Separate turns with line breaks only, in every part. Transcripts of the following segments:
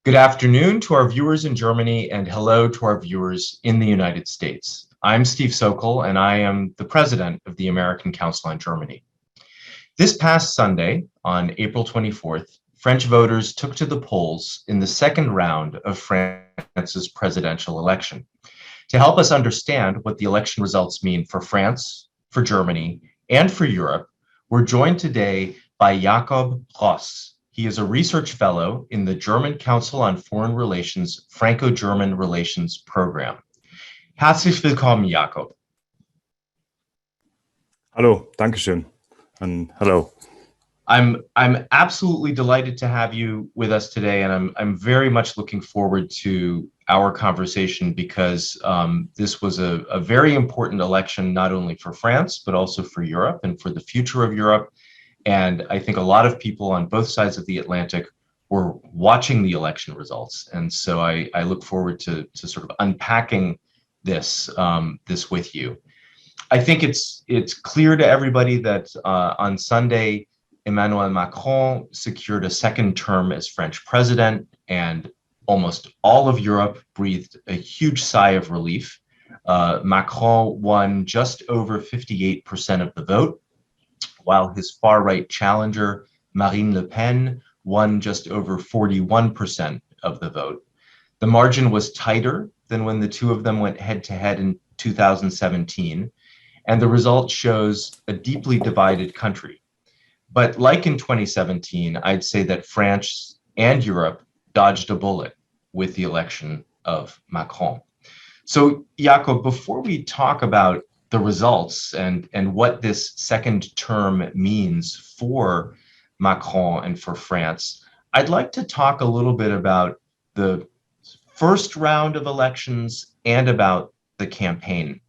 Good afternoon to our viewers in Germany and hello to our viewers in the United States. I'm Steve Sokol and I am the president of the American Council on Germany. This past Sunday, on April 24th, French voters took to the polls in the second round of France's presidential election. To help us understand what the election results mean for France, for Germany, and for Europe, we're joined today by Jakob Ross. He is a research fellow in the German Council on Foreign Relations Franco-German Relations Program. Herzlich willkommen, Jakob.
Hallo, Dankeschön, and hello.
I'm absolutely delighted to have you with us today, and I'm very much looking forward to our conversation because this was a very important election, not only for France, but also for Europe and for the future of Europe. And I think a lot of people on both sides of the Atlantic were watching the election results. And so I look forward to sort of unpacking this, this with you. I think it's clear to everybody that on Sunday, Emmanuel Macron secured a second term as French president, and almost all of Europe breathed a huge sigh of relief. Macron won just over 58% of the vote, while his far-right challenger, Marine Le Pen, won just over 41% of the vote. The margin was tighter than when the two of them went head-to-head in 2017, and the result shows a deeply divided country. But like in 2017, I'd say that France and Europe dodged a bullet with the election of Macron. So, Jakob, before we talk about the results and what this second term means for Macron and for France, I'd like to talk a little bit about the first round of elections and about the campaign.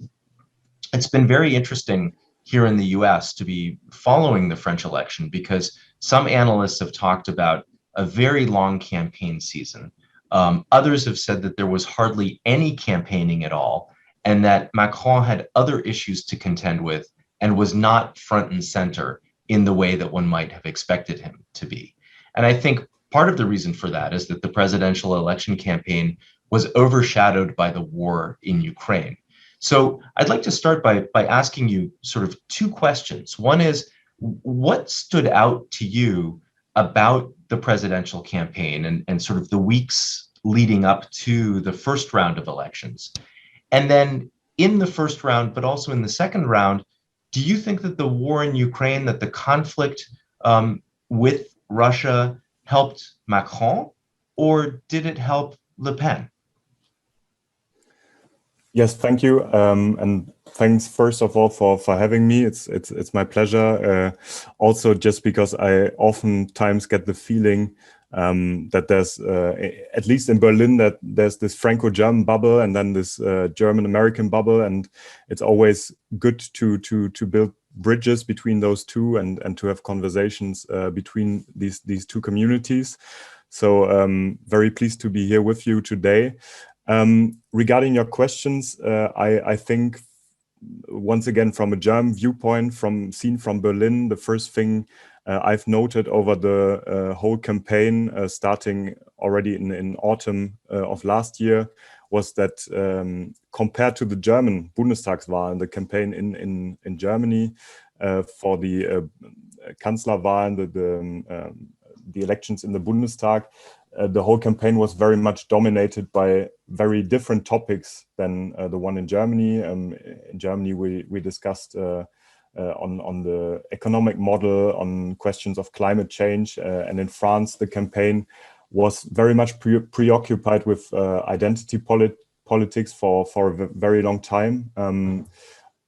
It's been very interesting here in the US to be following the French election because some analysts have talked about a very long campaign season. Others have said that there was hardly any campaigning at all, and that Macron had other issues to contend with and was not front and center in the way that one might have expected him to be. And I think part of the reason for that is that the presidential election campaign was overshadowed by the war in Ukraine. So I'd like to start by asking you sort of two questions. One is, what stood out to you about the presidential campaign and sort of the weeks leading up to the first round of elections? And then in the first round, but also in the second round, do you think that the war in Ukraine, that the conflict with Russia helped Macron, or did it help Le Pen?
Yes, thank you, and thanks first of all for having me. It's my pleasure. Also, just because I oftentimes get the feeling that there's, at least in Berlin, that there's this Franco-German bubble and then this German-American bubble, and it's always good to build bridges between those two and to have conversations between these two communities. So very pleased to be here with you today. Regarding your questions, I think once again from a German viewpoint, seen from Berlin, the first thing I've noted over the whole campaign, starting already in autumn of last year, was that compared to the German Bundestagswahl, the campaign in Germany for the Kanzlerwahl, the elections in the Bundestag, the whole campaign was very much dominated by very different topics than the one in Germany. In Germany, we discussed on the economic model, on questions of climate change, and in France, the campaign was very much preoccupied with identity politics for a very long time.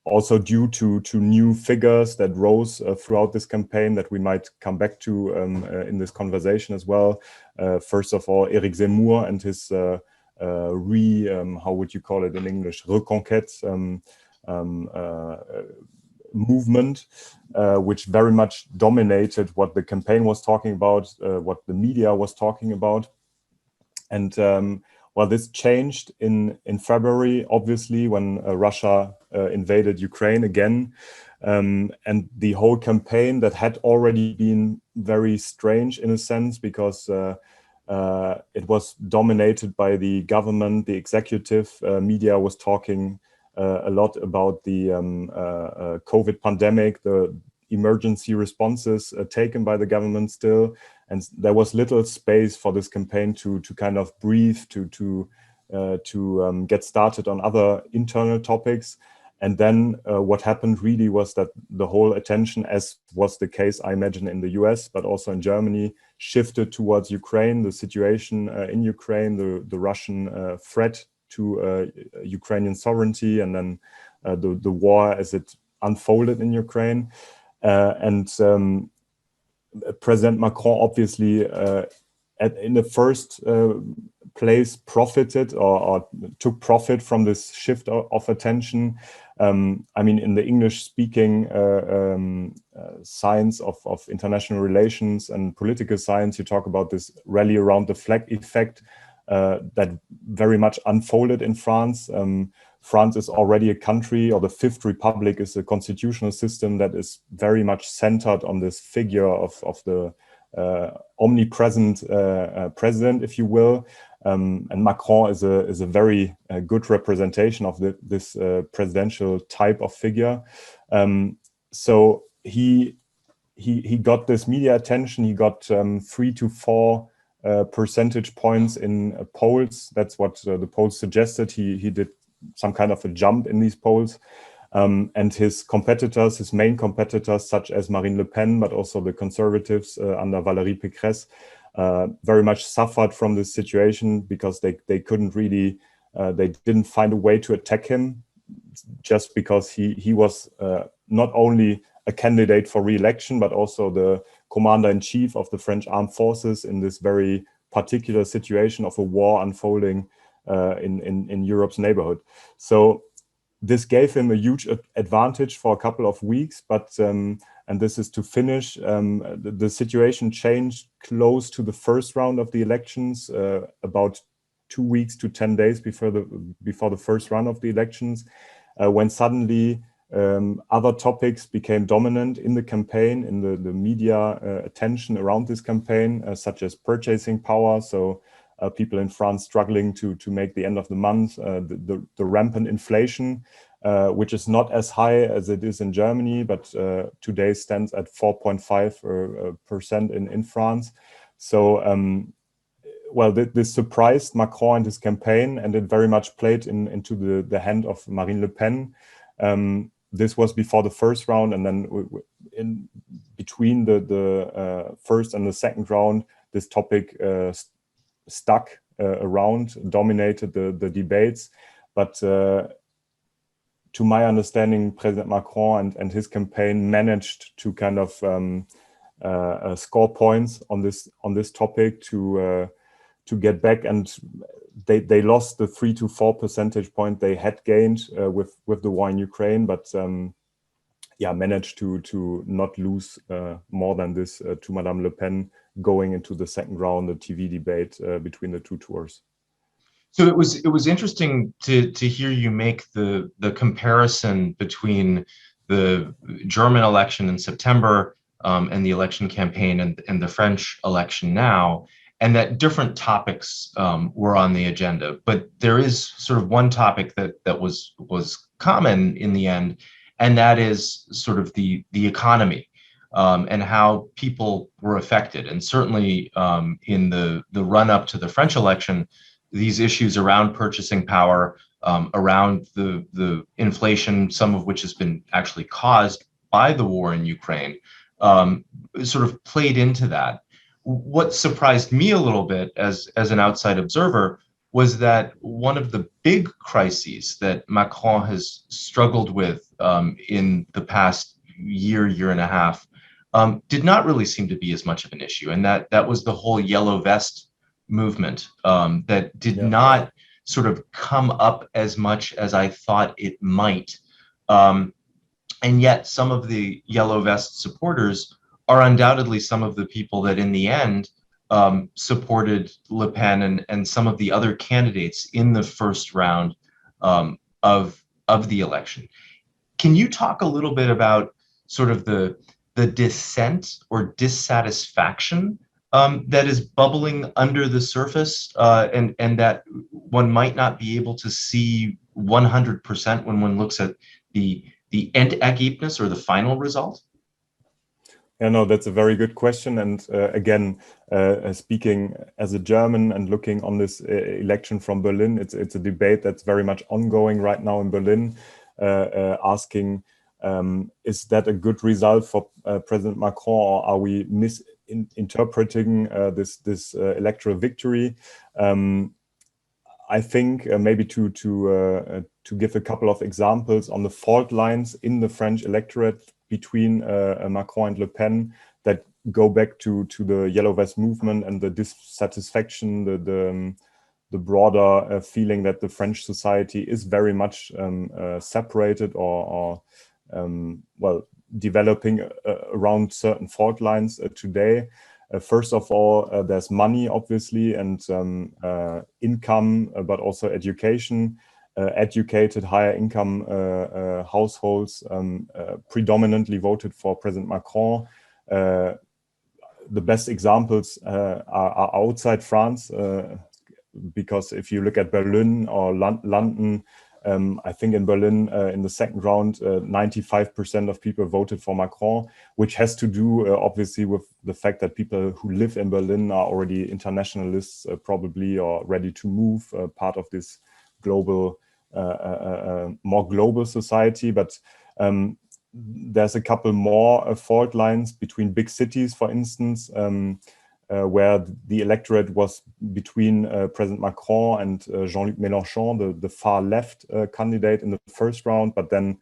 Also due to new figures that rose throughout this campaign that we might come back to in this conversation as well. First of all, Eric Zemmour and his how would you call it in English, reconquête movement, which very much dominated what the campaign was talking about, what the media was talking about. And well, this changed in February, obviously, when Russia invaded Ukraine again. And the whole campaign that had already been very strange in a sense, because it was dominated by the government, the executive. Media was talking a lot about the COVID pandemic, the emergency responses taken by the government still, and there was little space for this campaign to kind of breathe, to get started on other internal topics. And then what happened really was that the whole attention, as was the case, I imagine, in the US, but also in Germany, shifted towards Ukraine, the situation in Ukraine, the Russian threat to Ukrainian sovereignty, and then the war as it unfolded in Ukraine. And President Macron obviously in the first place profited or took profit from this shift of attention. I mean, in the English-speaking science of international relations and political science, you talk about this rally around the flag effect that very much unfolded in France. France is already a country, or the Fifth Republic is a constitutional system that is very much centered on this figure of the omnipresent president, if you will. And Macron is a very good representation of this presidential type of figure. So he got this media attention. He got 3 to 4 percentage points in polls. That's what the polls suggested. He did some kind of a jump in these polls. And his competitors, his main competitors, such as Marine Le Pen, but also the conservatives under Valérie Pécresse, very much suffered from this situation because they couldn't really, they didn't find a way to attack him, just because he was not only a candidate for re-election, but also the commander-in-chief of the French armed forces in this very particular situation of a war unfolding in Europe's neighborhood. So this gave him a huge advantage for a couple of weeks, but and this is to finish. The situation changed close to the first round of the elections, about 2 weeks to 10 days before the first round of the elections, when suddenly other topics became dominant in the campaign, in the media attention around this campaign, such as purchasing power. So people in France struggling to make the end of the month, the rampant inflation, which is not as high as it is in Germany, but today stands at 4.5% in France. So, well, this surprised Macron and his campaign, and it very much played into the hand of Marine Le Pen. This was before the first round, and then in between the first and the second round, this topic stuck around, dominated the debates. But to my understanding, President Macron and his campaign managed to kind of score points on this topic to get back, and they lost the 3 to 4 percentage point they had gained with the war in Ukraine, but yeah, managed to not lose more than this to Madame Le Pen going into the second round, the TV debate between the two tours.
So it was interesting to hear you make the comparison between the German election in September and the election campaign and the French election now, and that different topics were on the agenda. But there is sort of one topic that was common in the end, and that is sort of the economy and how people were affected. And certainly in the run up to the French election, these issues around purchasing power, around the inflation, some of which has been actually caused by the war in Ukraine, sort of played into that. What surprised me a little bit as an outside observer was that one of the big crises that Macron has struggled with in the past year and a half did not really seem to be as much of an issue, and that was the whole yellow vest movement that did not sort of come up as much as I thought it might. And yet some of the yellow vest supporters are undoubtedly some of the people that in the end supported Le Pen and some of the other candidates in the first round of the election. Can you talk a little bit about sort of the dissent or dissatisfaction that is bubbling under the surface, and that one might not be able to see 100% when one looks at the Endergebnis, or the final result?
Yeah, no, that's a very good question. And again, speaking as a German and looking on this election from Berlin, it's a debate that's very much ongoing right now in Berlin, asking, is that a good result for President Macron, or are we misinterpreting this electoral victory? I think maybe to give a couple of examples on the fault lines in the French electorate between Macron and Le Pen that go back to the Yellow Vest movement and the dissatisfaction, the broader feeling that the French society is very much separated or well, developing around certain fault lines today. First of all, there's money, obviously, and income, but also education. Educated, higher income households predominantly voted for President Macron. The best examples are outside France, because if you look at Berlin or London, I think in Berlin, in the second round, 95% of people voted for Macron, which has to do, obviously, with the fact that people who live in Berlin are already internationalists, probably, or ready to move, part of this global, more global society. But there's a couple more fault lines between big cities, for instance, where the electorate was between President Macron and Jean-Luc Mélenchon, the far left candidate in the first round, but then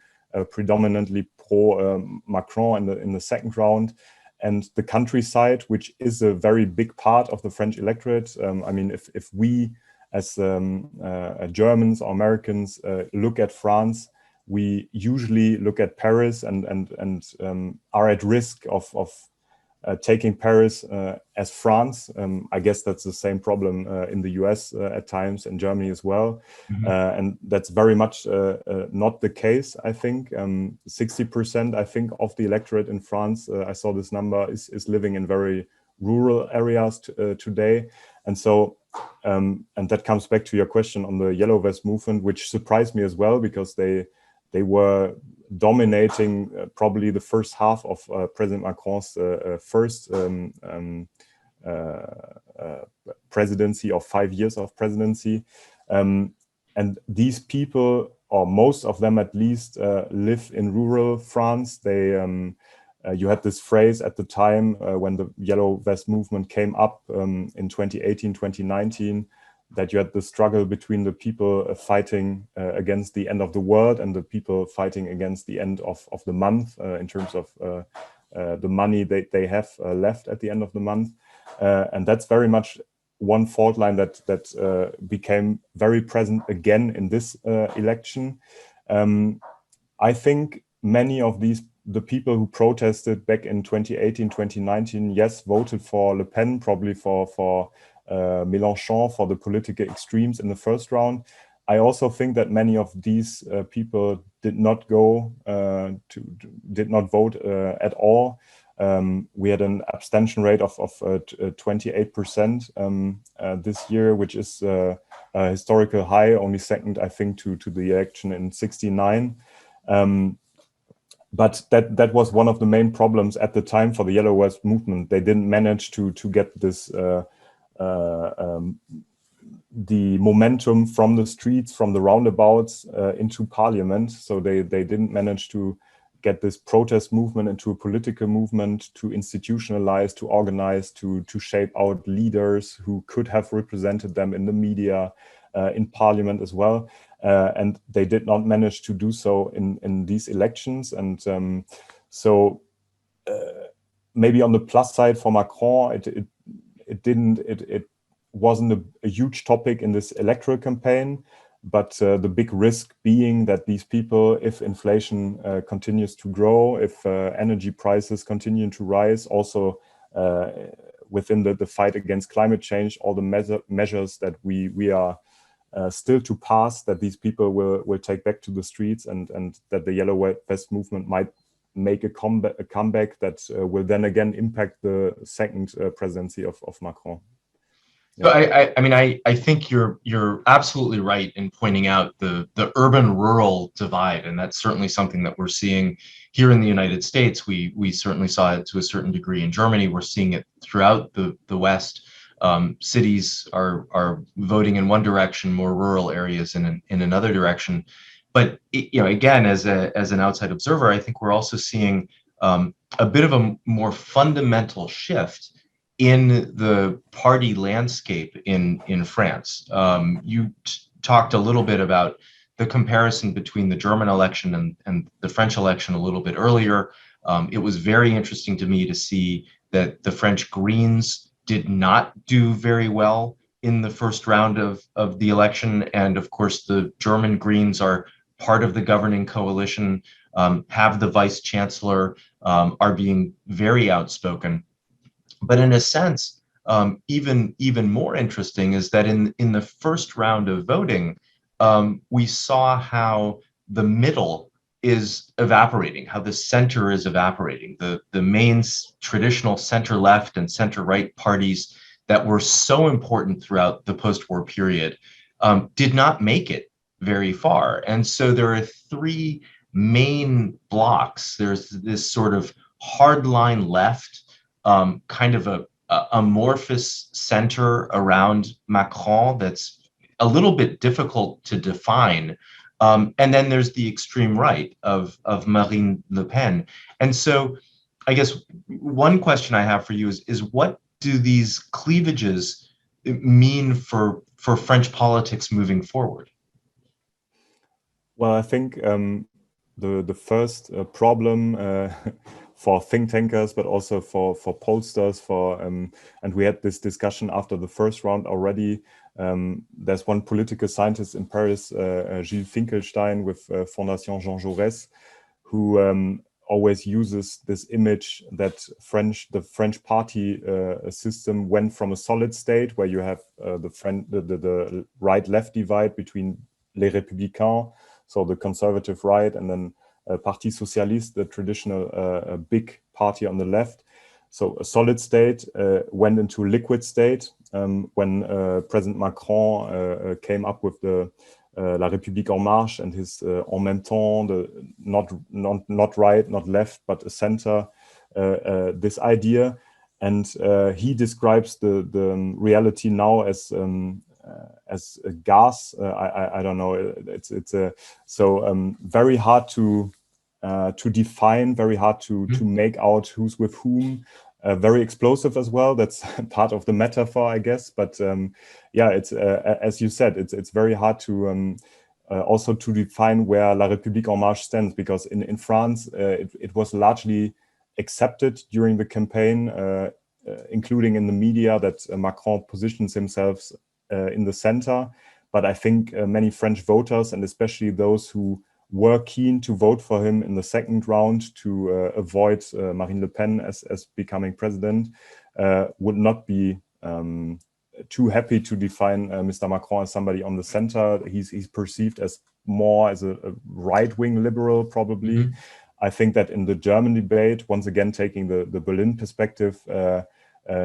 predominantly pro Macron in the second round. And the countryside, which is a very big part of the French electorate. I mean, if we as Germans or Americans look at France, we usually look at Paris and are at risk of taking Paris as France. I guess that's the same problem in the US at times, and Germany as well.
Mm-hmm.
And that's very much not the case, I think. 60%, I think, of the electorate in France, I saw this number, is living in very rural areas today. And so, and that comes back to your question on the Yellow Vest movement, which surprised me as well, because they were dominating probably the first half of President Macron's first presidency, or 5 years of presidency. And these people, or most of them at least, live in rural France. You had this phrase at the time when the Yellow Vest movement came up in 2018, 2019, that you had the struggle between the people fighting against the end of the world and the people fighting against the end of the month, in terms of the money they have left at the end of the month. And that's very much one fault line that became very present again in this election. I think many of the people who protested back in 2018, 2019, yes, voted for Le Pen, probably for Mélenchon, for the political extremes in the first round. I also think that many of these people did not vote at all. We had an abstention rate of 28% this year, which is a historical high, only second, I think, to the election in '69. But that was one of the main problems at the time for the Yellow Vest movement. They didn't manage to get this the momentum from the streets, from the roundabouts into parliament. So they didn't manage to get this protest movement into a political movement, to institutionalize, to organize, to shape out leaders who could have represented them in the media, in parliament as well. And they did not manage to do so in these elections. And so maybe on the plus side for Macron, it wasn't a huge topic in this electoral campaign, but the big risk being that these people, if inflation continues to grow, if energy prices continue to rise, also within the fight against climate change, all the measures that we are still to pass, that these people will take back to the streets, and that the Yellow Vest movement might make a comeback that will then again impact the second presidency of Macron.
So I mean, I think you're absolutely right in pointing out the urban-rural divide, and that's certainly something that we're seeing here in the United States. We certainly saw it to a certain degree in Germany. We're seeing it throughout the West. Cities are voting in one direction, more rural areas in another direction. But again, as an outside observer, I think we're also seeing a bit of a more fundamental shift in the party landscape in France. You talked a little bit about the comparison between the German election and the French election a little bit earlier. It was very interesting to me to see that the French Greens did not do very well in the first round of the election. And of course, the German Greens are part of the governing coalition, have the vice chancellor, are being very outspoken. But in a sense, even more interesting is that in the first round of voting, we saw how the middle is evaporating, how the center is evaporating. The main traditional center left and center right parties that were so important throughout the post-war period did not make it very far. And so there are three main blocks. There's this sort of hardline left, kind of a amorphous center around Macron that's a little bit difficult to define. And then there's the extreme right of Marine Le Pen. And so I guess one question I have for you is what do these cleavages mean for French politics moving forward?
Well, I think the first problem for think tankers, but also for pollsters, and we had this discussion after the first round already. There's one political scientist in Paris, Gilles Finkelstein with Fondation Jean Jaurès, who always uses this image that the French party system went from a solid state where you have the right-left divide between les Républicains, so the conservative right, and then Parti Socialiste, the traditional big party on the left. So a solid state went into liquid state when President Macron came up with the La République en marche and his en même temps, the not right, not left, but a center, this idea. And he describes the reality now as a gas. I don't know. It's so very hard to define, very hard to make out who's with whom. Very explosive as well. That's part of the metaphor, I guess. But yeah, it's as you said, it's very hard to also to define where La République en marche stands, because in France it was largely accepted during the campaign, including in the media, that Macron positions himself in the center. But I think many French voters, and especially those who were keen to vote for him in the second round to avoid Marine Le Pen as becoming president, would not be too happy to define Mr. Macron as somebody on the center. He's perceived as more as a right-wing liberal, probably. I think that in the German debate, once again taking the Berlin perspective,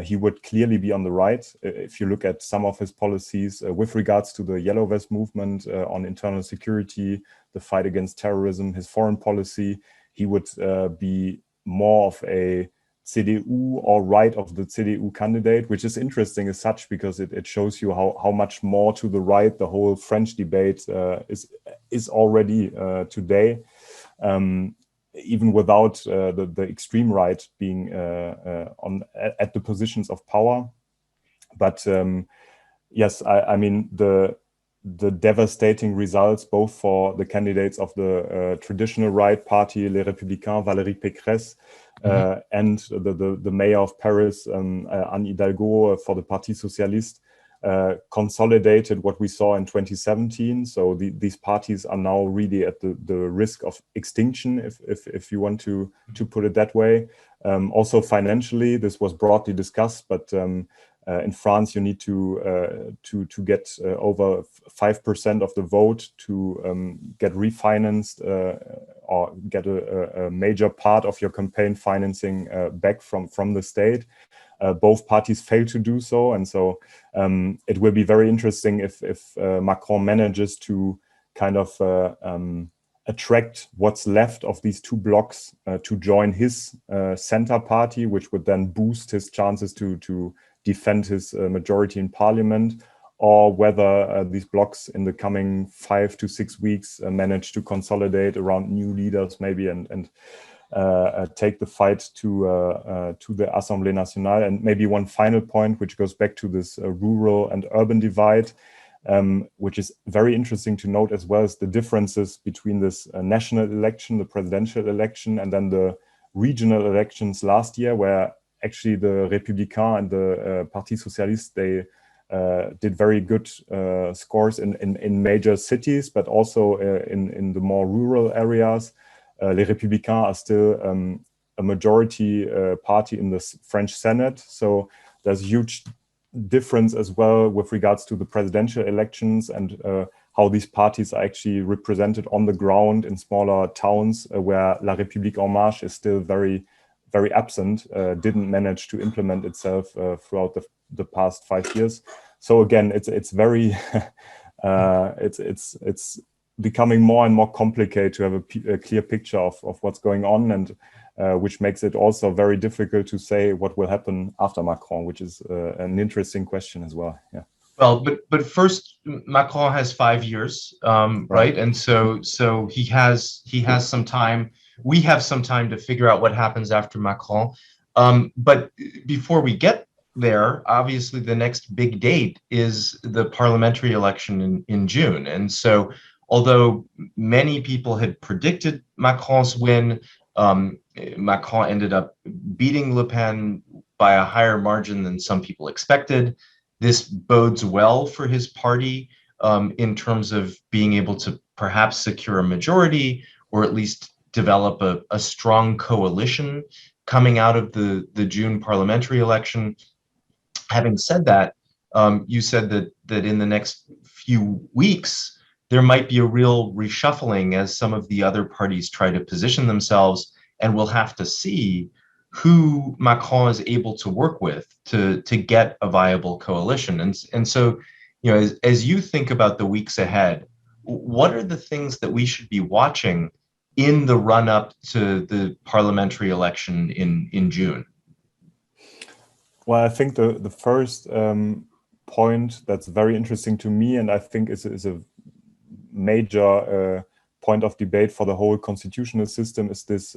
he would clearly be on the right. If you look at some of his policies with regards to the Yellow Vest movement on internal security, the fight against terrorism, his foreign policy, he would be more of a CDU or right of the CDU candidate, which is interesting as such, because it shows you how much more to the right the whole French debate is already today. Even without the extreme right being at the positions of power. But yes, I mean the devastating results both for the candidates of the traditional right party, Les Républicains, Valérie Pécresse, and the mayor of Paris, Anne Hidalgo, for the Parti Socialiste, consolidated what we saw in 2017. So these parties are now really at the risk of extinction, if you want to put it that way. Also financially, this was broadly discussed, but in France, you need to get over 5% of the vote to get refinanced or get a major part of your campaign financing back from the state. Both parties failed to do so, and so it will be very interesting if Macron manages to kind of attract what's left of these two blocs to join his center party, which would then boost his chances to defend his majority in parliament, or whether these blocs in the coming 5 to 6 weeks manage to consolidate around new leaders maybe and take the fight to the Assemblée Nationale. And maybe one final point, which goes back to this rural and urban divide, which is very interesting to note as well, as the differences between this national election, the presidential election, and then the regional elections last year, where actually the Républicains and the Parti Socialiste, they did very good scores in major cities, but also in the more rural areas. Les Républicains are still a majority party in the French Senate, so there's huge difference as well with regards to the presidential elections and how these parties are actually represented on the ground in smaller towns where La République En Marche is still very, very absent, didn't manage to implement itself throughout the past 5 years. So again, it's very it's becoming more and more complicated to have a clear picture of what's going on, and which makes it also very difficult to say what will happen after Macron, which is an interesting question as well. Yeah.
Well, but first, Macron has 5 years, right? And so he has some time. We have some time to figure out what happens after Macron. But before we get there, obviously the next big date is the parliamentary election in June. And so, although many people had predicted Macron's win, Macron ended up beating Le Pen by a higher margin than some people expected. This bodes well for his party in terms of being able to perhaps secure a majority, or at least develop a strong coalition coming out of the June parliamentary election. Having said that, you said that in the next few weeks, there might be a real reshuffling as some of the other parties try to position themselves, and we'll have to see who Macron is able to work with to get a viable coalition. And so, you know, as you think about the weeks ahead, what are the things that we should be watching in the run-up to the parliamentary election in June?
Well, I think the first point that's very interesting to me, and I think is a major point of debate for the whole constitutional system, is this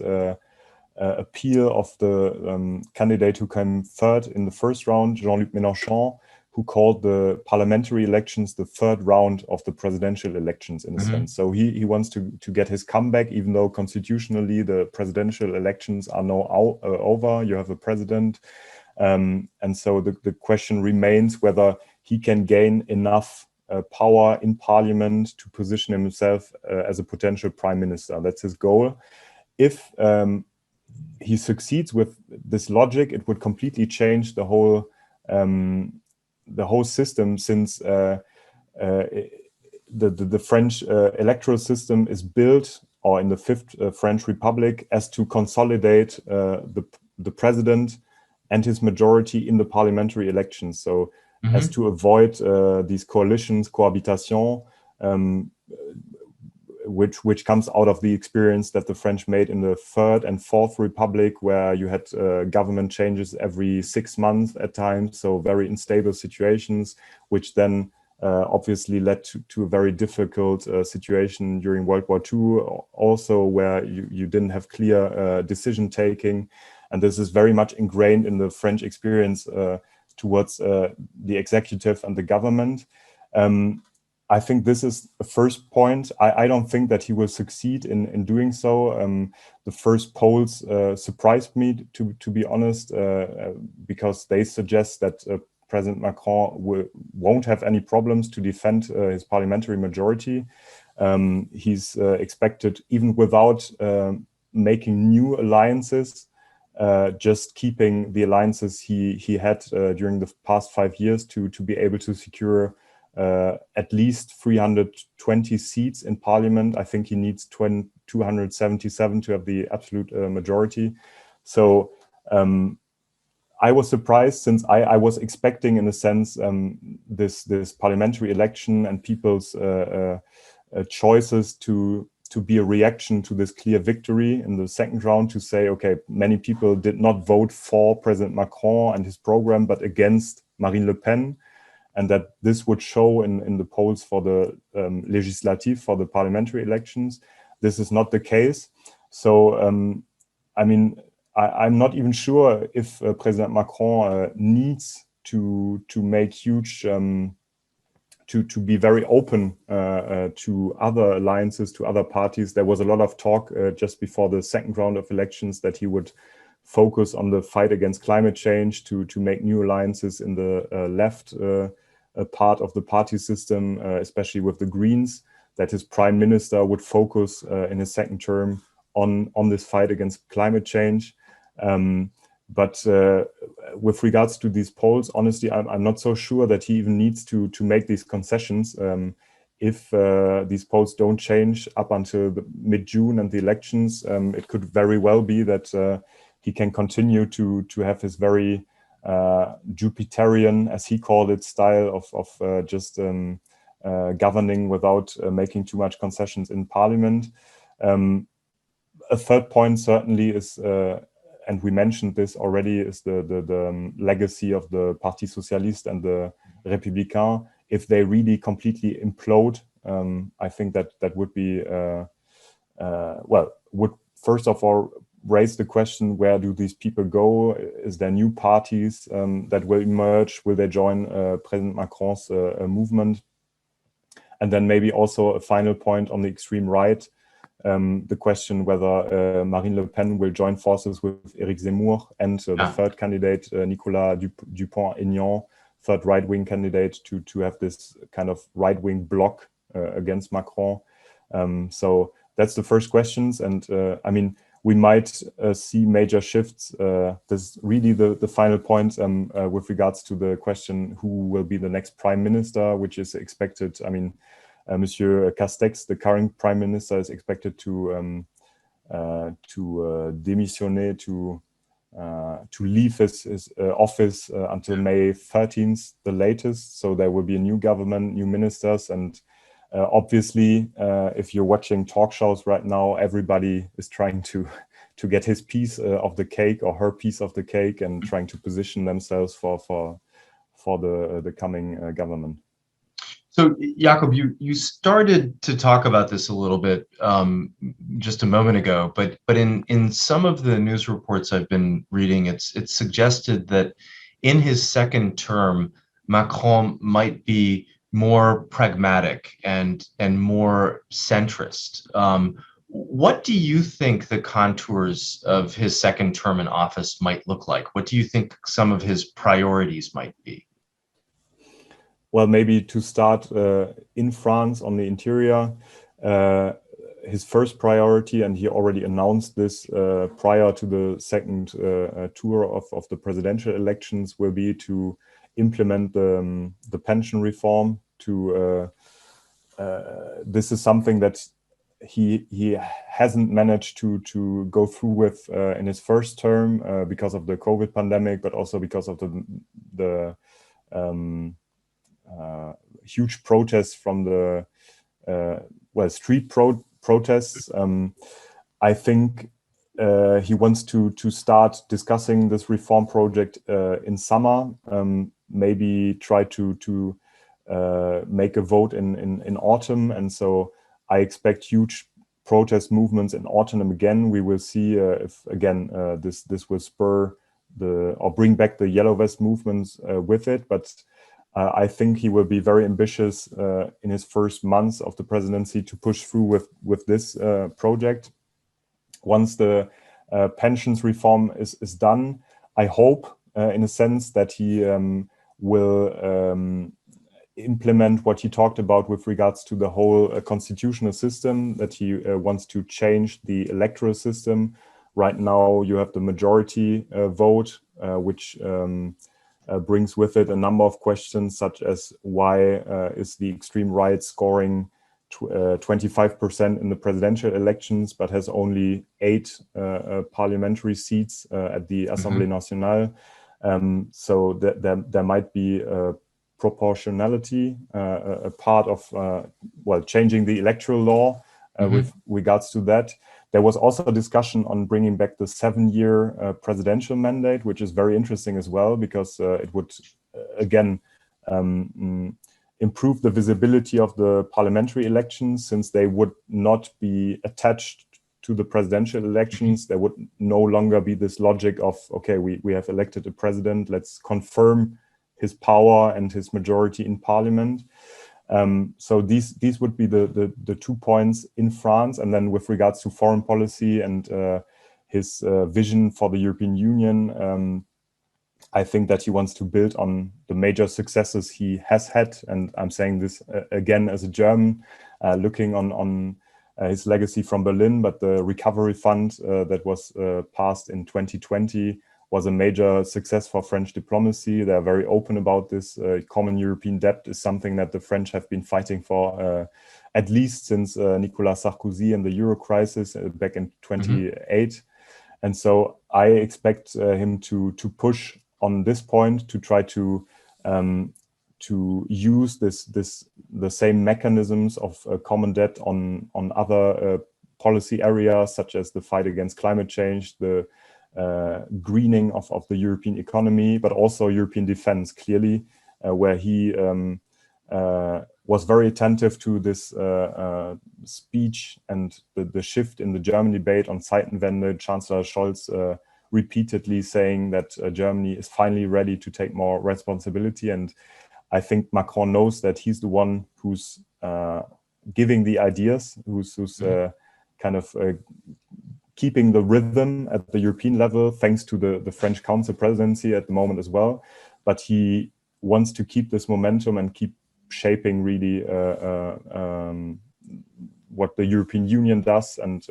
appeal of the candidate who came third in the first round, Jean-Luc Mélenchon, who called the parliamentary elections the third round of the presidential elections, in a sense. So he wants to get his comeback, even though constitutionally the presidential elections are now over. You have a president. And so the question remains whether he can gain enough power in parliament to position himself as a potential prime minister. That's his goal. If he succeeds with this logic, it would completely change the whole system, since the French electoral system is built, or in the Fifth French Republic, as to consolidate the president and his majority in the parliamentary elections. So as to avoid these coalitions, cohabitation, which comes out of the experience that the French made in the Third and Fourth Republic, where you had government changes every 6 months at times, so very unstable situations, which then obviously led to a very difficult situation during World War II, also where you didn't have clear decision taking. And this is very much ingrained in the French experience towards the executive and the government. I think this is the first point. I don't think that he will succeed in doing so. The first polls surprised me, to be honest, because they suggest that President Macron won't have any problems to defend his parliamentary majority. He's expected, even without making new alliances, just keeping the alliances he had during the past 5 years to be able to secure at least 320 seats in parliament. I think he needs 277 to have the absolute majority. So I was surprised, since I was expecting, in a sense, this parliamentary election and people's choices to be a reaction to this clear victory in the second round, to say, okay, many people did not vote for President Macron and his program, but against Marine Le Pen, and that this would show in the polls for the legislative, for the parliamentary elections. This is not the case. So, I mean, I'm not even sure if President Macron needs to make huge, to be very open to other alliances, to other parties. There was a lot of talk just before the second round of elections that he would focus on the fight against climate change, to make new alliances in the left part of the party system, especially with the Greens, that his prime minister would focus in his second term on this fight against climate change. But with regards to these polls, honestly, I'm not so sure that he even needs to make these concessions. If these polls don't change up until the mid-June and the elections, it could very well be that he can continue to have his very Jupiterian, as he called it, style of just governing without making too much concessions in parliament. A third point certainly is, and we mentioned this already, is the legacy of the Parti Socialiste and the Républicain. If they really completely implode, I think that would be, well, would first of all raise the question, where do these people go? Is there new parties that will emerge? Will they join President Macron's movement? And then maybe also a final point on the extreme right, the question whether Marine Le Pen will join forces with Éric Zemmour and the third candidate, Nicolas Dupont-Aignan, third right-wing candidate, to have this kind of right-wing bloc against Macron. So that's the first questions. And I mean, we might see major shifts. This is really the final point with regards to the question, who will be the next prime minister, which is expected. I mean, Monsieur Castex, the current prime minister, is expected to démissionner, to leave his office until May 13th, the latest. So there will be a new government, new ministers, and obviously, if you're watching talk shows right now, everybody is trying to get his piece of the cake, or her piece of the cake, and trying to position themselves for the coming government.
So, Jakob, you started to talk about this a little bit just a moment ago, but in some of the news reports I've been reading, it's suggested that in his second term, Macron might be more pragmatic and more centrist. What do you think the contours of his second term in office might look like? What do you think some of his priorities might be?
Well, maybe to start in France on the interior, his first priority, and he already announced this prior to the second tour of the presidential elections, will be to implement the pension reform. This is something that he hasn't managed to go through with in his first term because of the COVID pandemic, but also because of the huge protests from the street protests. I think he wants to start discussing this reform project in summer. Maybe try to make a vote in autumn, and so I expect huge protest movements in autumn again. We will see if again this will spur or bring back the yellow vest movements with it, but. I think he will be very ambitious in his first months of the presidency to push through with this project. Once the pensions reform is done, I hope, in a sense, that he will implement what he talked about with regards to the whole constitutional system, that he wants to change the electoral system. Right now, you have the majority vote, which brings with it a number of questions, such as why is the extreme right scoring 25% in the presidential elections, but has only 8 parliamentary seats at the Assemblée Nationale. So there might be proportionality, a part of changing the electoral law with regards to that. There was also a discussion on bringing back the 7-year presidential mandate, which is very interesting as well, because it would again improve the visibility of the parliamentary elections, since they would not be attached to the presidential elections. There would no longer be this logic of, okay, we have elected a president, let's confirm his power and his majority in parliament. So these would be the 2 points in France. And then with regards to foreign policy and his vision for the European Union, I think that he wants to build on the major successes he has had. And I'm saying this again as a German, looking on his legacy from Berlin. But the recovery fund that was passed in 2020 was a major success for French diplomacy. They're very open about this. Common European debt is something that the French have been fighting for at least since Nicolas Sarkozy and the Euro crisis back in 2008. And so I expect him to push on this point, to try to use the same mechanisms of common debt on other policy areas, such as the fight against climate change, the greening of the European economy, but also European defense, clearly, where he was very attentive to this speech and the shift in the German debate on Zeitenwende. Chancellor Scholz repeatedly saying that Germany is finally ready to take more responsibility. And I think Macron knows that he's the one who's giving the ideas, who's kind of keeping the rhythm at the European level, thanks to the French Council presidency at the moment as well. But he wants to keep this momentum and keep shaping really what the European Union does, and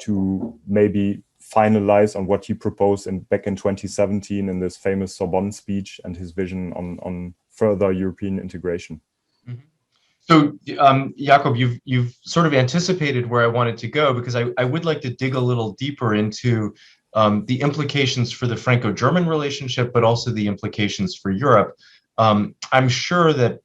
to maybe finalize on what he proposed back in 2017 in this famous Sorbonne speech, and his vision on further European integration.
So, Jakob, you've sort of anticipated where I wanted to go, because I would like to dig a little deeper into the implications for the Franco-German relationship, but also the implications for Europe. I'm sure that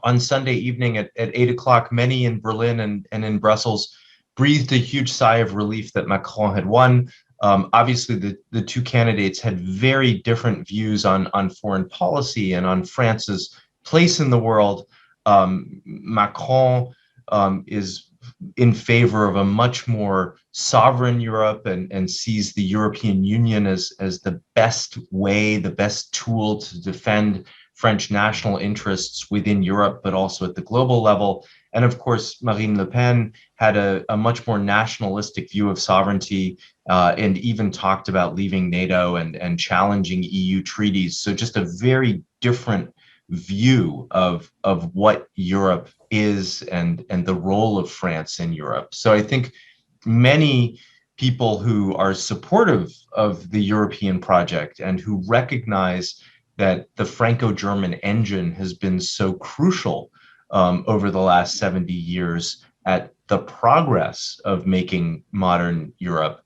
on Sunday evening at 8 o'clock, many in Berlin and in Brussels breathed a huge sigh of relief that Macron had won. Obviously, the two candidates had very different views on foreign policy and on France's place in the world. Macron is in favor of a much more sovereign Europe, and sees the European Union as the best way, the best tool to defend French national interests within Europe, but also at the global level. And of course, Marine Le Pen had a much more nationalistic view of sovereignty, and even talked about leaving NATO and challenging EU treaties. So just a very different view of what Europe is and the role of France in Europe. So I think many people who are supportive of the European project and who recognize that the Franco-German engine has been so crucial over the last 70 years at the progress of making modern Europe,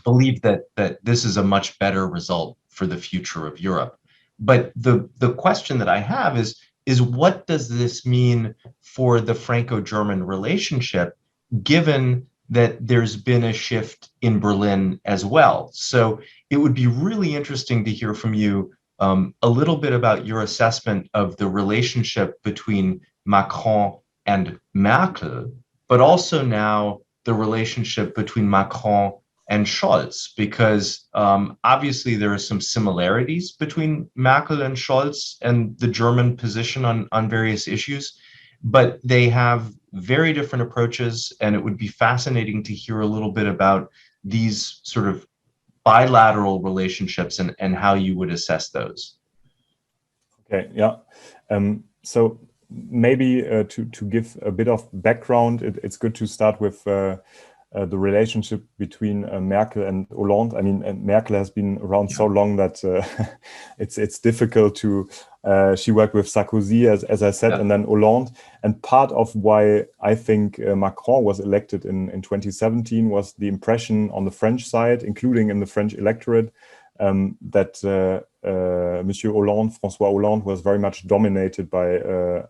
believe that this is a much better result for the future of Europe. But the question that I have is what does this mean for the Franco-German relationship, given that there's been a shift in Berlin as well? So it would be really interesting to hear from you a little bit about your assessment of the relationship between Macron and Merkel, but also now the relationship between Macron and Scholz, because obviously there are some similarities between Merkel and Scholz and the German position on various issues, but they have very different approaches, and it would be fascinating to hear a little bit about these sort of bilateral relationships and how you would assess those.
Okay, yeah. So maybe to give a bit of background, it's good to start with the relationship between Merkel and Hollande. I mean, Merkel has been around so long that it's difficult to. She worked with Sarkozy, as I said, and then Hollande. And part of why I think Macron was elected in 2017 was the impression on the French side, including in the French electorate, that Monsieur Hollande, François Hollande, was very much dominated by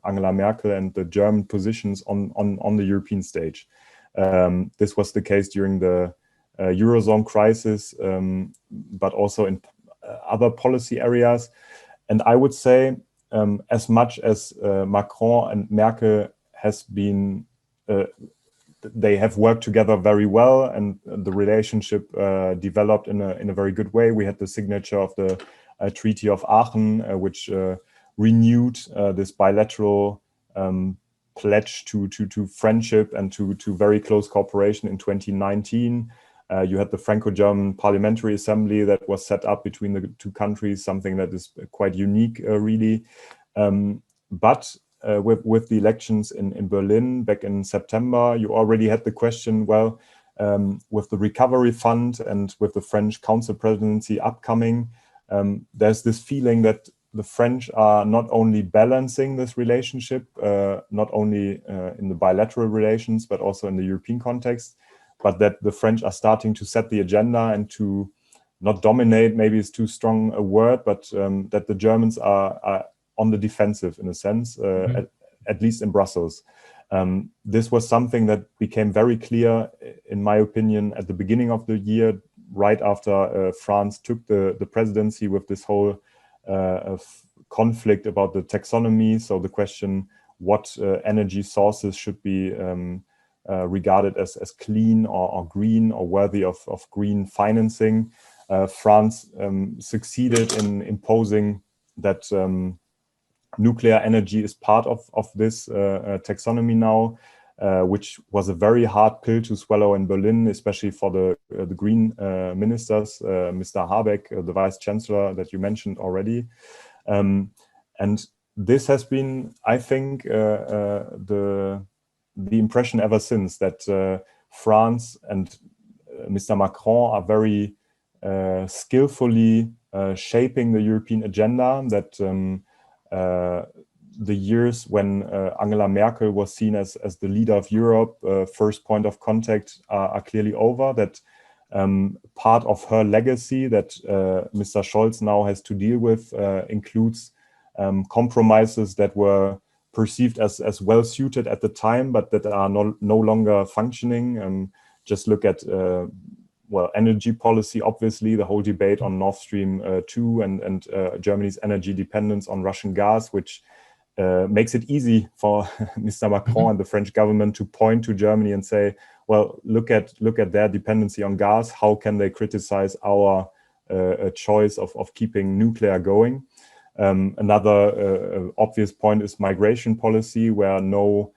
Angela Merkel and the German positions on the European stage. This was the case during the Eurozone crisis, but also in other policy areas. And I would say, as much as Macron and Merkel has been, they have worked together very well, and the relationship developed in a very good way. We had the signature of the Treaty of Aachen, which renewed this bilateral pledge to friendship and to very close cooperation in 2019. You had the Franco-German Parliamentary Assembly that was set up between the two countries, something that is quite unique, really. But with the elections in Berlin back in September, you already had the question, well, with the recovery fund and with the French council presidency upcoming, there's this feeling that the French are not only balancing this relationship, not only in the bilateral relations, but also in the European context, but that the French are starting to set the agenda and to not dominate, maybe it's too strong a word, but that the Germans are on the defensive in a sense, at least in Brussels. This was something that became very clear, in my opinion, at the beginning of the year, right after France took the presidency, with this whole conflict about the taxonomy. So the question, what energy sources should be regarded as clean or green or worthy of green financing. France succeeded in imposing that nuclear energy is part of this taxonomy now, which was a very hard pill to swallow in Berlin, especially for the green ministers, Mr. Habeck, the vice chancellor that you mentioned already. And this has been, I think, the impression ever since, that France and Mr. Macron are very skillfully shaping the European agenda, that the years when Angela Merkel was seen as the leader of Europe, first point of contact, are clearly over, that part of her legacy that Mr. Scholz now has to deal with includes compromises that were perceived as well suited at the time, but that are no longer functioning. Just look at well, energy policy, obviously, the whole debate on Nord Stream 2 and Germany's energy dependence on Russian gas, which makes it easy for Mr. Macron and the French government to point to Germany and say, well, look at their dependency on gas. How can they criticize our choice of keeping nuclear going? Another obvious point is migration policy, where no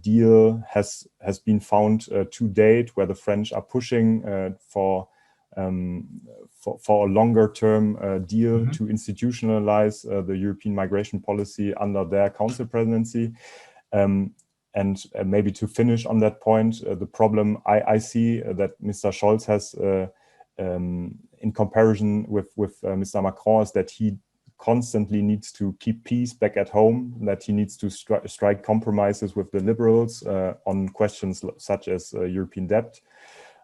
deal has been found to date, where the French are pushing for a longer term deal to institutionalize the European migration policy under their council presidency. And maybe to finish on that point, the problem I see that Mr. Scholz has in comparison with Mr. Macron is that he constantly needs to keep peace back at home, that he needs to strike compromises with the liberals on questions such as European debt,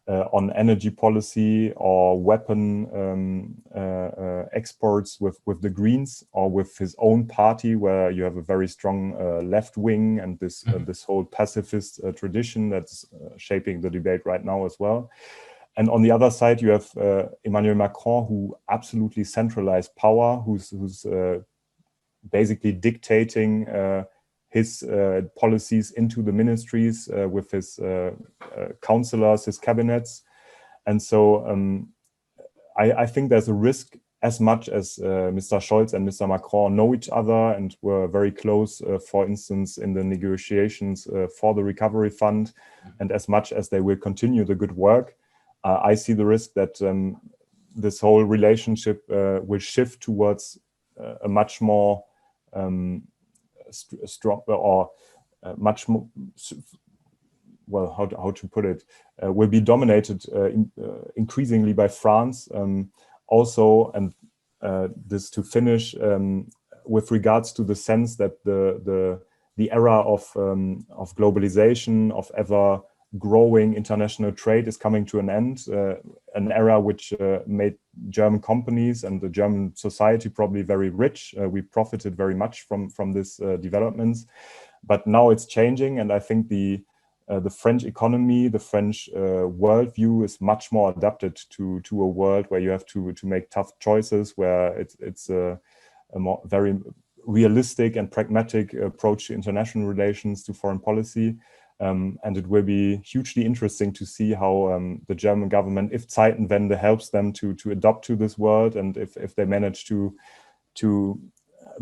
on energy policy or weapon exports with the Greens, or with his own party, where you have a very strong left wing and this whole pacifist tradition that's shaping the debate right now as well. And on the other side, you have Emmanuel Macron, who absolutely centralized power, who's basically dictating his policies into the ministries with his councillors, his cabinets. And so I think there's a risk, as much as Mr. Scholz and Mr. Macron know each other and were very close, for instance, in the negotiations for the recovery fund, and as much as they will continue the good work, I see the risk that this whole relationship will shift towards a much more strong, or much more, well, how to put it, will be dominated increasingly by France. Also, and this to finish, with regards to the sense that the era of globalization, of ever growing international trade is coming to an end, an era which made German companies and the German society probably very rich. We profited very much from this developments, but now it's changing, and I think the French economy, the French worldview is much more adapted to a world where you have to make tough choices, where it's a more very realistic and pragmatic approach to international relations, to foreign policy. And it will be hugely interesting to see how the German government, if Zeitenwende helps them to adopt to this world, and if they manage to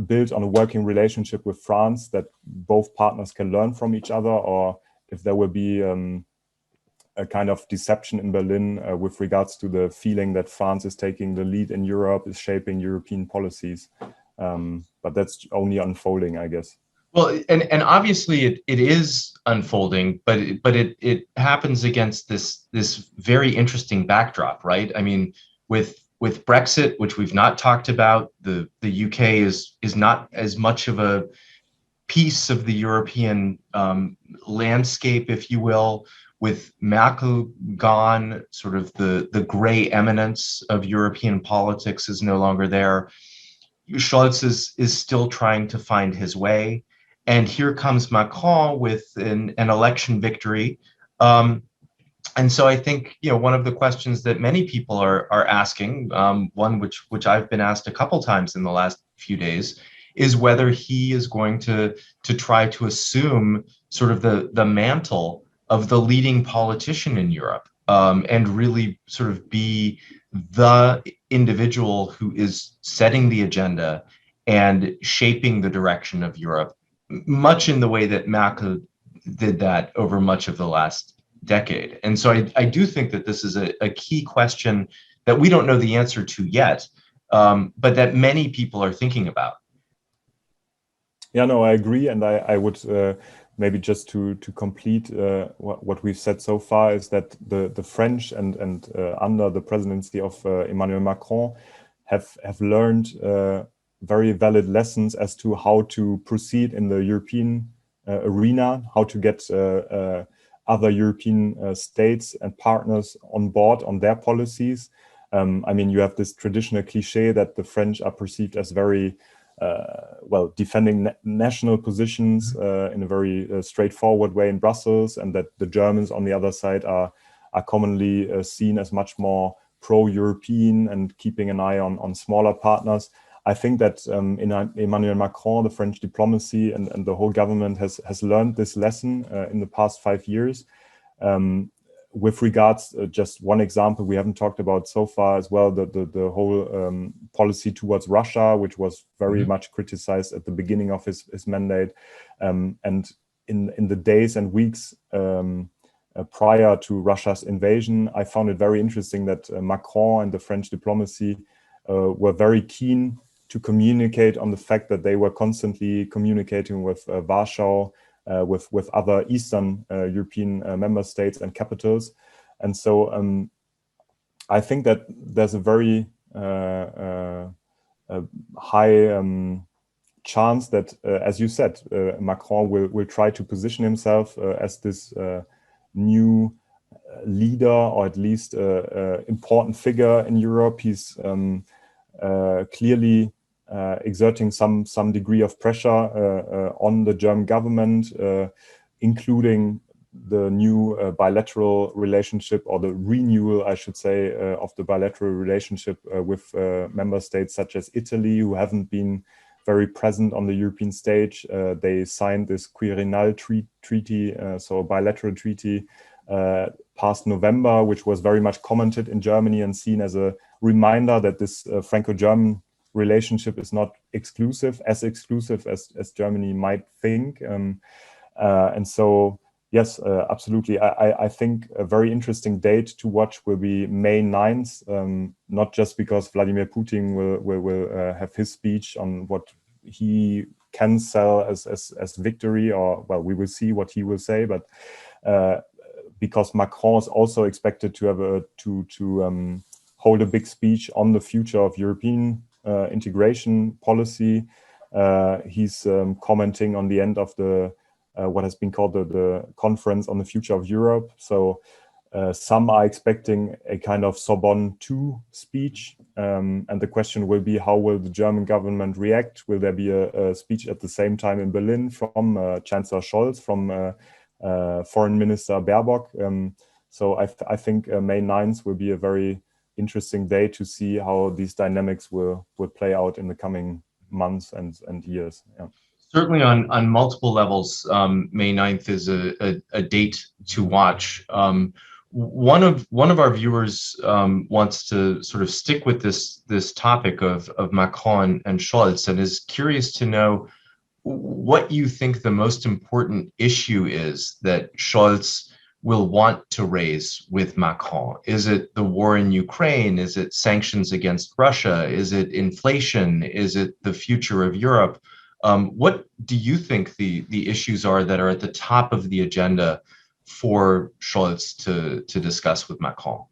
build on a working relationship with France that both partners can learn from each other, or if there will be a kind of deception in Berlin with regards to the feeling that France is taking the lead in Europe, is shaping European policies. But that's only unfolding, I guess.
Well, and obviously it is unfolding, but it happens against this very interesting backdrop, right? I mean, with Brexit, which we've not talked about, the UK is not as much of a piece of the European landscape, if you will. With Merkel gone, sort of the gray eminence of European politics is no longer there. Scholz is still trying to find his way. And here comes Macron with an election victory. And so I think, one of the questions that many people are asking, one which I've been asked a couple times in the last few days, is whether he is going to try to assume sort of the mantle of the leading politician in Europe, and really sort of be the individual who is setting the agenda and shaping the direction of Europe, much in the way that Merkel did that over much of the last decade. And so I do think that this is a key question that we don't know the answer to yet, but that many people are thinking about.
Yeah, no, I agree. And I would maybe just to complete what we've said so far is that the French and under the presidency of Emmanuel Macron have learned very valid lessons as to how to proceed in the European arena, how to get other European states and partners on board on their policies. I mean, you have this traditional cliche that the French are perceived as very defending national positions in a very straightforward way in Brussels, and that the Germans on the other side are commonly seen as much more pro-European and keeping an eye on smaller partners. I think that in Emmanuel Macron, the French diplomacy and the whole government has learned this lesson in the past 5 years. With regards, just one example we haven't talked about so far as well, the whole policy towards Russia, which was very much criticized at the beginning of his mandate. And in the days and weeks prior to Russia's invasion, I found it very interesting that Macron and the French diplomacy were very keen to communicate on the fact that they were constantly communicating with Warsaw, with other Eastern European member states and capitals. And so I think that there's a very high chance that, as you said, Macron will try to position himself as this new leader, or at least important figure in Europe. He's clearly exerting some degree of pressure on the German government, including the new bilateral relationship, or the renewal, I should say, of the bilateral relationship with member states such as Italy, who haven't been very present on the European stage. They signed this Quirinal treaty, so a bilateral treaty, past November, which was very much commented in Germany and seen as a reminder that this Franco-German relationship is not exclusive as Germany might think. And so, yes, absolutely. I think a very interesting date to watch will be May 9th, not just because Vladimir Putin will have his speech on what he can sell as victory, or, well, we will see what he will say, but because Macron is also expected to have hold a big speech on the future of European integration policy. He's commenting on the end of the what has been called the conference on the future of Europe. So some are expecting a kind of Sorbonne II speech, and the question will be, how will the German government react? Will there be a speech at the same time in Berlin from Chancellor Scholz, from Foreign Minister Baerbock? So I think May 9th will be a very interesting day to see how these dynamics will play out in the coming months and years. Yeah.
Certainly on multiple levels, May 9th is a date to watch. One of our viewers wants to sort of stick with this topic of Macron and Scholz, and is curious to know what you think the most important issue is that Scholz will want to raise with Macron. Is it the war in Ukraine? Is it sanctions against Russia? Is it inflation? Is it the future of Europe? What do you think the issues are that are at the top of the agenda for Scholz to discuss with Macron?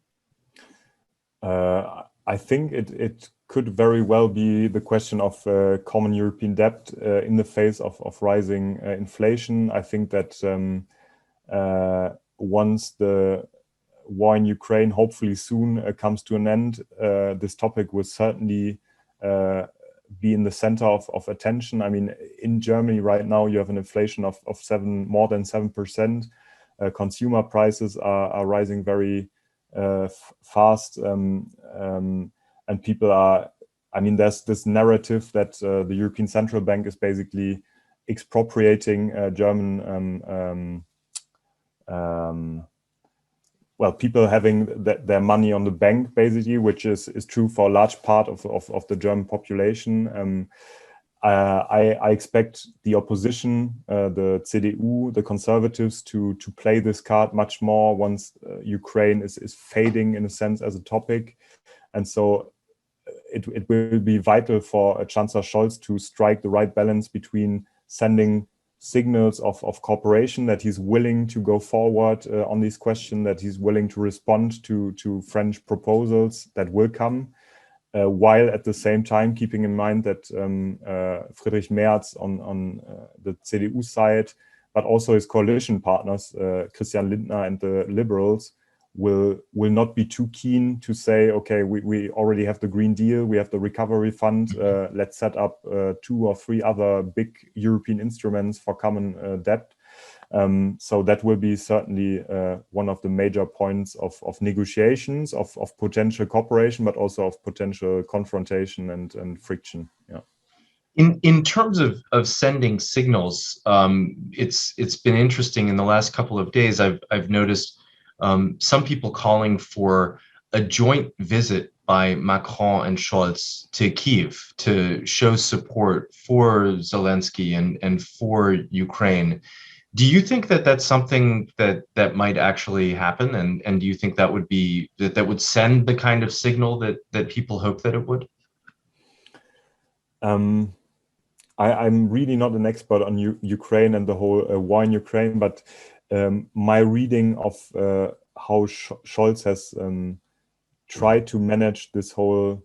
I think it could very well be the question of common European debt in the face of rising inflation. I think that once the war in Ukraine hopefully soon comes to an end, this topic will certainly be in the center of attention. I mean, in Germany right now, you have an inflation of more than 7%. Consumer prices are rising very fast, and people are, I mean, there's this narrative that the European Central Bank is basically expropriating German well, people having their money on the bank, basically, which is true for a large part of the German population. I expect the opposition, the CDU, the conservatives, to play this card much more once Ukraine is fading in a sense as a topic. And so it will be vital for Chancellor Scholz to strike the right balance between sending signals of cooperation, that he's willing to go forward on this question, that he's willing to respond to French proposals that will come, while at the same time keeping in mind that Friedrich Merz on the CDU side, but also his coalition partners, Christian Lindner and the Liberals, will not be too keen to say, okay, we already have the Green Deal, we have the Recovery Fund, let's set up 2 or 3 other big European instruments for common debt. So that will be certainly one of the major points of negotiations, of potential cooperation, but also of potential confrontation and friction. Yeah.
In terms of sending signals, it's been interesting in the last couple of days. I've noticed some people calling for a joint visit by Macron and Scholz to Kiev to show support for Zelensky and for Ukraine. Do you think that that's something that might actually happen? And do you think that would be that would send the kind of signal that people hope that it would?
I'm really not an expert on Ukraine and the whole war in Ukraine, but my reading of how Scholz has tried to manage this whole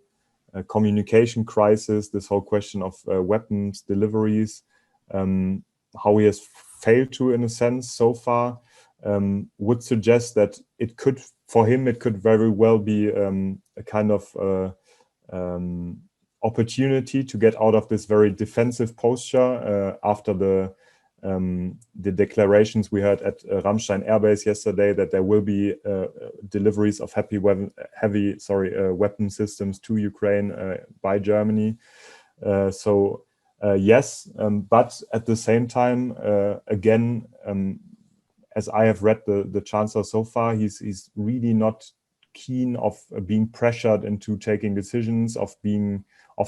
communication crisis, this whole question of weapons deliveries, how he has failed to, in a sense, so far, would suggest that it could very well be a kind of opportunity to get out of this very defensive posture after the declarations we heard at Ramstein Air Base yesterday, that there will be deliveries of weapon systems to Ukraine by Germany. Yes, but at the same time, again, as I have read the Chancellor so far, he's really not keen of being pressured into taking decisions, of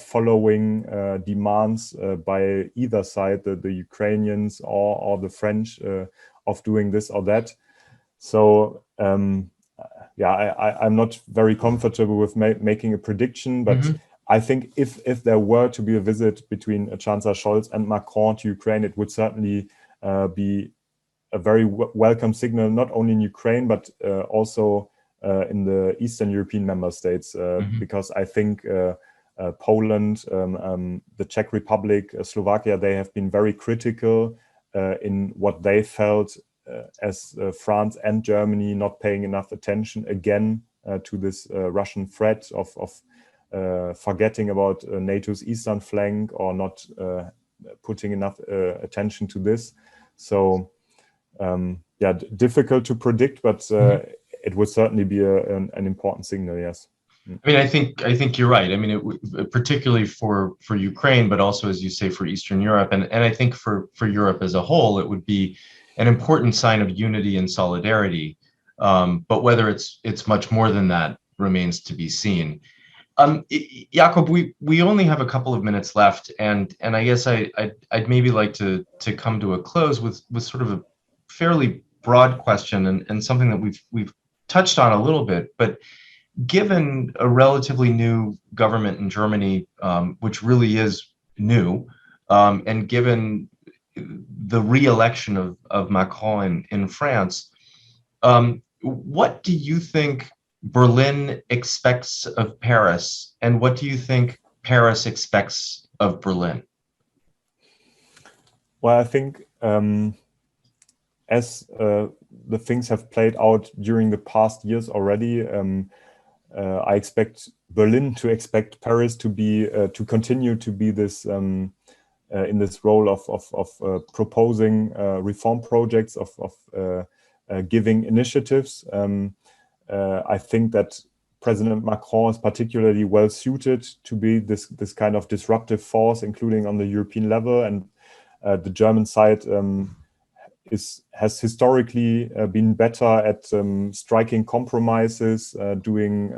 following demands by either side, the Ukrainians or the French, of doing this or that. So I'm not very comfortable with making a prediction, but I think if there were to be a visit between Chancellor Scholz and Macron to Ukraine, it would certainly be a very welcome signal, not only in Ukraine, but also in the Eastern European member states, because I think Poland, the Czech Republic, Slovakia, they have been very critical in what they felt as France and Germany not paying enough attention again to this Russian threat of forgetting about NATO's eastern flank, or not putting enough attention to this. So yeah, difficult to predict, but it would certainly be an important signal, yes.
I mean, I think you're right. I mean, particularly for Ukraine, but also, as you say, for Eastern Europe, and I think for Europe as a whole, it would be an important sign of unity and solidarity. But whether it's much more than that remains to be seen. Jakob, we only have a couple of minutes left, and I guess I'd maybe like to come to a close with sort of a fairly broad question, and something that we've touched on a little bit, but given a relatively new government in Germany, which really is new, and given the re-election of Macron in France, what do you think Berlin expects of Paris, and what do you think Paris expects of Berlin?
Well, I think as the things have played out during the past years already, I expect Berlin to expect Paris to be to continue to be this in this role of proposing reform projects, of giving initiatives. I think that President Macron is particularly well suited to be this kind of disruptive force, including on the European level, and the German side has historically been better at striking compromises, doing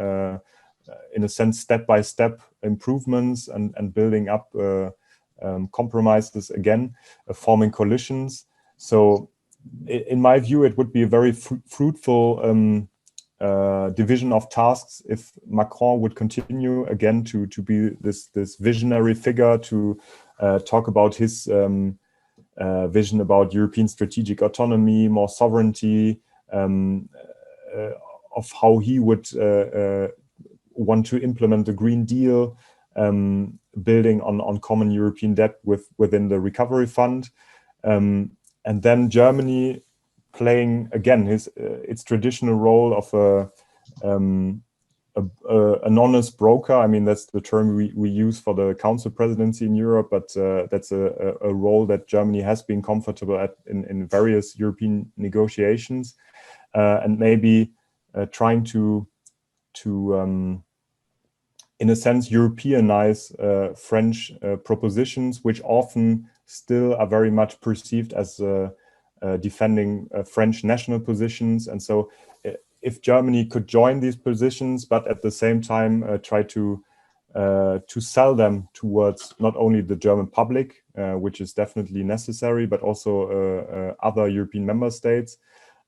in a sense step-by-step improvements, and building up compromises again, forming coalitions. So in my view, it would be a very fruitful division of tasks if Macron would continue again to be this visionary figure, to talk about his vision about European strategic autonomy, more sovereignty, of how he would want to implement the Green Deal, building on common European debt within the recovery fund, and then Germany playing again its traditional role of an honest broker. I mean, that's the term we use for the council presidency in Europe, but that's a role that Germany has been comfortable at in various European negotiations, and maybe trying to in a sense Europeanize French propositions, which often still are very much perceived as defending French national positions. And so if Germany could join these positions, but at the same time try to sell them towards not only the German public, which is definitely necessary, but also other European member states,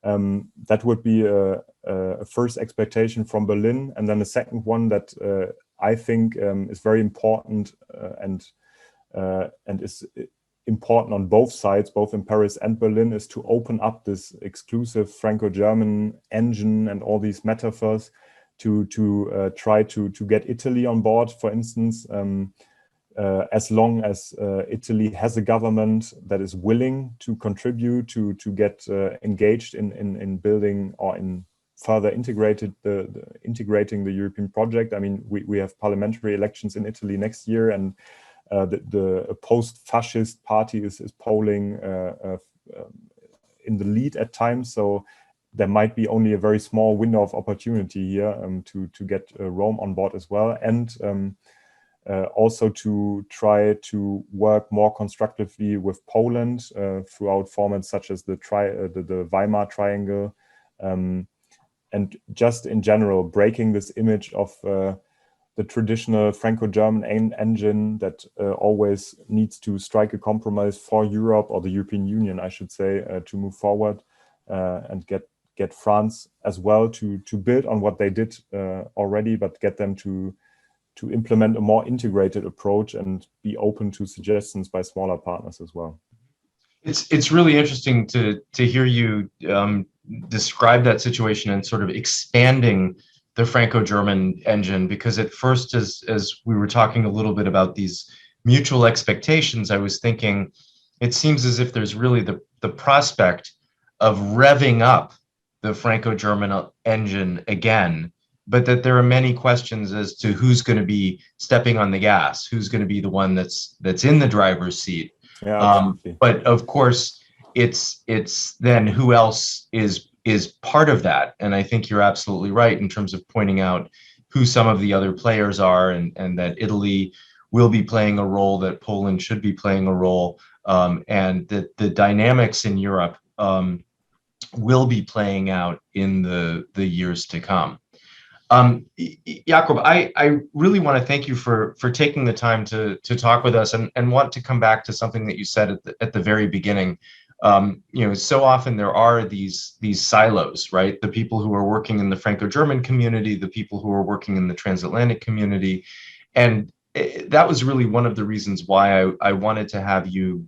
that would be a first expectation from Berlin. And then a second one that I think is very important, and is important on both sides, both in Paris and Berlin, is to open up this exclusive Franco-German engine and all these metaphors to try to get Italy on board, for instance, as long as Italy has a government that is willing to contribute to get engaged in building or in further integrating the European project. I mean, we have parliamentary elections in Italy next year, and the post-fascist party is polling in the lead at times. So there might be only a very small window of opportunity here to get Rome on board as well, and also to try to work more constructively with Poland throughout formats such as the Weimar Triangle, and just in general breaking this image of the traditional Franco-German engine that always needs to strike a compromise for Europe, or the European Union, I should say, to move forward, and get France as well to build on what they did already, but get them to implement a more integrated approach and be open to suggestions by smaller partners as well.
It's really interesting to hear you describe that situation and sort of expanding the Franco-German engine, because at first, as we were talking a little bit about these mutual expectations, I was thinking it seems as if there's really the prospect of revving up the Franco-German engine again, but that there are many questions as to who's going to be stepping on the gas, who's going to be the one that's in the driver's seat.
Yeah, absolutely.
But of course, it's then who else is part of that. And I think you're absolutely right in terms of pointing out who some of the other players are, and that Italy will be playing a role, that Poland should be playing a role, and that the dynamics in Europe will be playing out in the years to come. Jakob, I really want to thank you for taking the time to talk with us, and want to come back to something that you said at the very beginning. You know, so often there are these silos, right? The people who are working in the Franco-German community, the people who are working in the transatlantic community, and that was really one of the reasons why I wanted to have you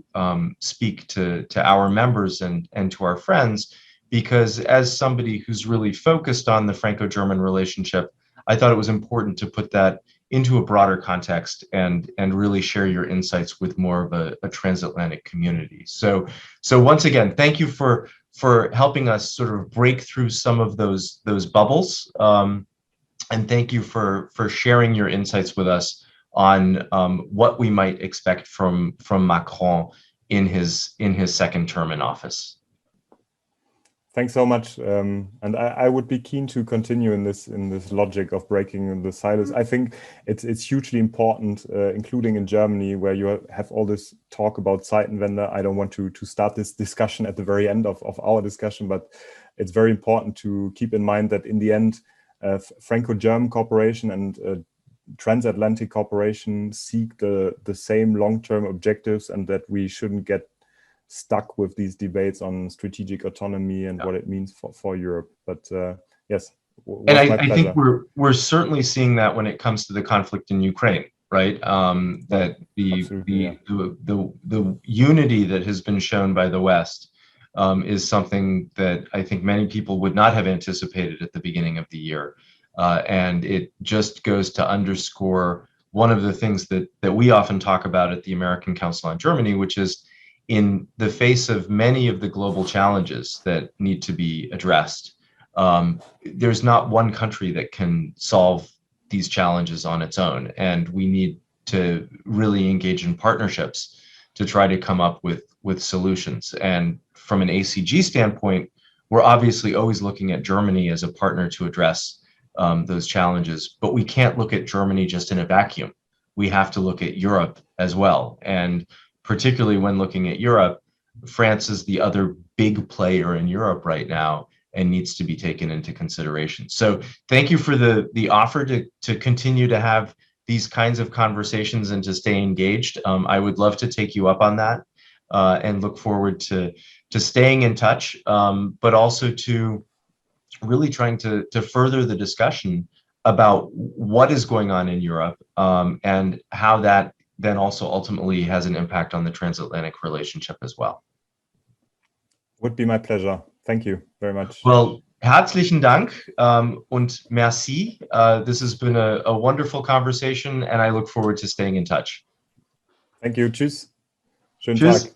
speak to our members and to our friends, because as somebody who's really focused on the Franco-German relationship, I thought it was important to put that into a broader context and really share your insights with more of a transatlantic community. So once again, thank you for helping us sort of break through some of those bubbles, and thank you for sharing your insights with us on what we might expect from Macron in his second term in office.
Thanks so much, and I would be keen to continue in this logic of breaking the silos. I think it's hugely important, including in Germany, where you have all this talk about Zeitenwende. I don't want to start this discussion at the very end of our discussion, but it's very important to keep in mind that in the end, Franco-German cooperation and transatlantic cooperation seek the same long-term objectives, and that we shouldn't get stuck with these debates on strategic autonomy and what it means for Europe. But yes,
and I think we're certainly seeing that when it comes to the conflict in Ukraine, right? That the unity that has been shown by the West is something that I think many people would not have anticipated at the beginning of the year, and it just goes to underscore one of the things that we often talk about at the American Council on Germany, which is, in the face of many of the global challenges that need to be addressed, there's not one country that can solve these challenges on its own. And we need to really engage in partnerships to try to come up with solutions. And from an ACG standpoint, we're obviously always looking at Germany as a partner to address those challenges, but we can't look at Germany just in a vacuum. We have to look at Europe as well. And particularly when looking at Europe, France is the other big player in Europe right now and needs to be taken into consideration. So thank you for the offer to continue to have these kinds of conversations and to stay engaged. I would love to take you up on that, and look forward to staying in touch, but also to really trying to further the discussion about what is going on in Europe, and how that then also ultimately has an impact on the transatlantic relationship as well.
Would be my pleasure. Thank you very much.
Well, herzlichen Dank, und merci. This has been a wonderful conversation, and I look forward to staying in touch.
Thank you. Tschüss. Schönen
Tschüss.
Tag.